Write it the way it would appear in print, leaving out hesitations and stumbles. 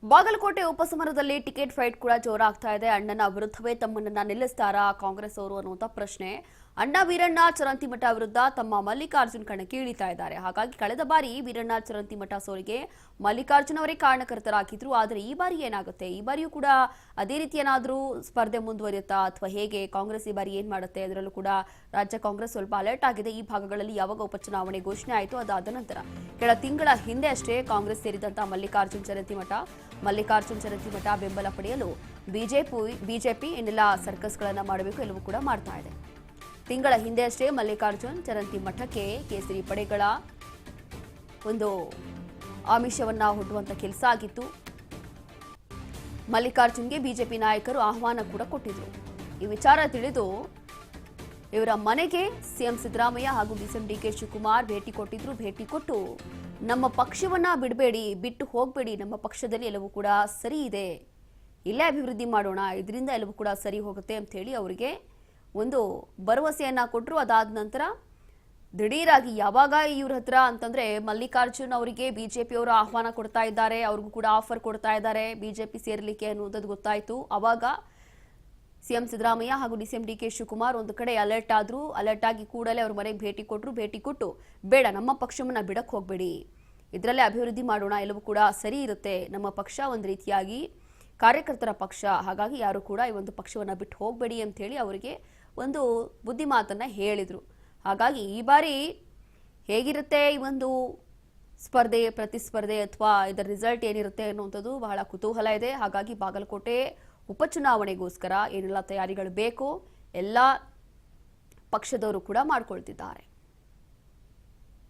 Bagalkot ಉಪಸಮರದಲ್ಲಿ ticket fight ಕೂಡ ಜೋರಾಗ್ತಾ ಇದೆ. ಅಣ್ಣನ ವಿರುದ್ಧವೇ ತಮ್ಮನ್ನ ನಿಲ್ಲಿಸ್ತಾರಾ ಕಾಂಗ್ರೆಸ್ ಅವರು ಅನ್ನುವಂತ ಪ್ರಶ್ನೆ. ಅಣ್ಣ ವೀರಣ್ಣ ಚರಂತಿಮಠ ವಿರುದ್ಧ ತಮ್ಮ ಮಲ್ಲಿಕಾರ್ಜುನ್ ಕಣಕ್ಕೆ ಇಳಿತಾ ಇದ್ದಾರೆ. ಹಾಗಾಗಿ ಕಳೆದ ಬಾರಿ ವೀರಣ್ಣ ಚರಂತಿಮಠ ಸೋಲಿಗೆ ಮಲ್ಲಿಕಾರ್ಜುನ್ ಅವರೇ ಕಾರಣಕರ್ತರಾಗಿದ್ರು. ಆದರೆ ಈ ಬಾರಿ ಏನಾಗುತ್ತೆ? ಈ ಬಾರಿಯೂ ಕೂಡ ಅದೇ ರೀತಿ ಏನಾದರೂ ಸ್ಪರ್ಧೆ ಮುಂದುವರಿಯುತ್ತಾ ಅಥವಾ ಹೇಗೆ? ಕಾಂಗ್ರೆಸ್ ಈ ಬಾರಿ ಏನ್ ಮಾಡುತ್ತೆ? ಅದರಲ್ಲೂ ಕೂಡ ರಾಜ್ಯ ಕಾಂಗ್ರೆಸ್ ಸ್ವಲ್ಪ ಅಲರ್ಟ್ ಆಗಿದೆ. ಈ ಭಾಗಗಳಲ್ಲಿ ಯಾವಾಗ ಉಪಚುನಾವಣೆ ಘೋಷಣೆ ಆಯಿತು ಅದಾದ ನಂತರ ಕೆಲ ತಿಂಗಳ ಹಿಂದೆ ಅಷ್ಟೇ ಕಾಂಗ್ರೆಸ್ ಸೇರಿದಂತ ಮಲ್ಲಿಕಾರ್ಜುನ್ ಚರಂತಿಮಠ ಬೆಂಬಲ ಪಡೆಯಲು ಬಿಜೆಪಿ ಇನ್ನೆಲ್ಲ ಸರ್ಕಸ್ಗಳನ್ನು ಮಾಡಬೇಕು ಎಲ್ಲವೂ ಕೂಡ ಮಾಡ್ತಾ ಇದೆ. ತಿಂಗಳ ಹಿಂದೆ ಅಷ್ಟೇ ಮಲ್ಲಿಕಾರ್ಜುನ್ ಚರಂತಿಮಠಕ್ಕೆ ಕೇಸರಿ ಪಡೆಗಳ ಒಂದು ಆಮಿಷವನ್ನ ಹುಟ್ಟುವಂತ ಕೆಲಸ ಆಗಿತ್ತು. ಮಲ್ಲಿಕಾರ್ಜುನ್ಗೆ ಬಿಜೆಪಿ ನಾಯಕರು ಆಹ್ವಾನ ಕೂಡ ಕೊಟ್ಟಿದ್ರು. ಈ ವಿಚಾರ ತಿಳಿದು ಇವರ ಮನೆಗೆ ಸಿಎಂ ಸಿದ್ದರಾಮಯ್ಯ ಹಾಗೂ ಡಿಸಿಎಂ ಡಿಕೆ ಶಿವಕುಮಾರ್ ಭೇಟಿ ಕೊಟ್ಟಿದ್ರು. ಭೇಟಿ ಕೊಟ್ಟು ನಮ್ಮ ಪಕ್ಷವನ್ನ ಬಿಟ್ಟು ಹೋಗಬೇಡಿ, ನಮ್ಮ ಪಕ್ಷದಲ್ಲಿ ಎಲ್ಲವೂ ಕೂಡ ಸರಿ ಇದೆ, ಇಲ್ಲೇ ಅಭಿವೃದ್ಧಿ ಮಾಡೋಣ, ಇದರಿಂದ ಎಲ್ಲವೂ ಕೂಡ ಸರಿ ಹೋಗುತ್ತೆ ಅಂತ ಹೇಳಿ ಅವರಿಗೆ ಒಂದು ಭರವಸೆಯನ್ನ ಕೊಟ್ಟರು. ಅದಾದ ನಂತರ ದಿಢೀರಾಗಿ ಯಾವಾಗ ಇವ್ರ ಹತ್ರ ಅಂತಂದ್ರೆ ಮಲ್ಲಿಕಾರ್ಜುನ್ ಅವರಿಗೆ ಬಿಜೆಪಿಯವರು ಆಹ್ವಾನ ಕೊಡ್ತಾ ಇದ್ದಾರೆ, ಅವ್ರಿಗೂ ಕೂಡ ಆಫರ್ ಕೊಡ್ತಾ ಇದ್ದಾರೆ ಬಿಜೆಪಿ ಸೇರ್ಲಿಕ್ಕೆ ಅನ್ನೋದು ಗೊತ್ತಾಯ್ತು. ಅವಾಗ ಸಿಎಂ ಸಿದ್ದರಾಮಯ್ಯ ಹಾಗೂ ಡಿಸಿಎಂ ಡಿಕೆ ಶಿವಕುಮಾರ್ ಒಂದು ಕಡೆ ಅಲರ್ಟ್ ಆದ್ರು. ಅಲರ್ಟ್ ಆಗಿ ಕೂಡಲೇ ಅವ್ರ ಮನೆಗೆ ಭೇಟಿ ಕೊಟ್ಟು ಬೇಡ, ನಮ್ಮ ಪಕ್ಷವನ್ನ ಬಿಡಕ್ ಹೋಗ್ಬೇಡಿ, ಇದರಲ್ಲೇ ಅಭಿವೃದ್ಧಿ ಮಾಡೋಣ, ಎಲ್ಲವೂ ಕೂಡ ಸರಿ ಇರುತ್ತೆ, ನಮ್ಮ ಪಕ್ಷ ಒಂದು ರೀತಿಯಾಗಿ ಕಾರ್ಯಕರ್ತರ ಪಕ್ಷ, ಹಾಗಾಗಿ ಯಾರು ಕೂಡ ಈ ಒಂದು ಪಕ್ಷವನ್ನ ಬಿಟ್ಟು ಹೋಗಬೇಡಿ ಅಂತ ಹೇಳಿ ಅವರಿಗೆ ಒಂದು ಬುದ್ಧಿ ಮಾತನ್ನ ಹೇಳಿದ್ರು. ಹಾಗಾಗಿ ಈ ಬಾರಿ ಹೇಗಿರುತ್ತೆ ಈ ಒಂದು ಸ್ಪರ್ಧೆ, ಪ್ರತಿಸ್ಪರ್ಧೆ ಅಥವಾ ಇದರ ರಿಸಲ್ಟ್ ಏನಿರುತ್ತೆ ಅನ್ನುವಂಥದ್ದು ಬಹಳ ಕುತೂಹಲ ಇದೆ. ಹಾಗಾಗಿ ಬಾಗಲಕೋಟೆ ಉಪಚುನಾವಣೆಗೋಸ್ಕರ ಏನೆಲ್ಲ ತಯಾರಿಗಳು ಬೇಕೋ ಎಲ್ಲ ಪಕ್ಷದವರು ಕೂಡ ಮಾಡ್ಕೊಳ್ತಿದ್ದಾರೆ.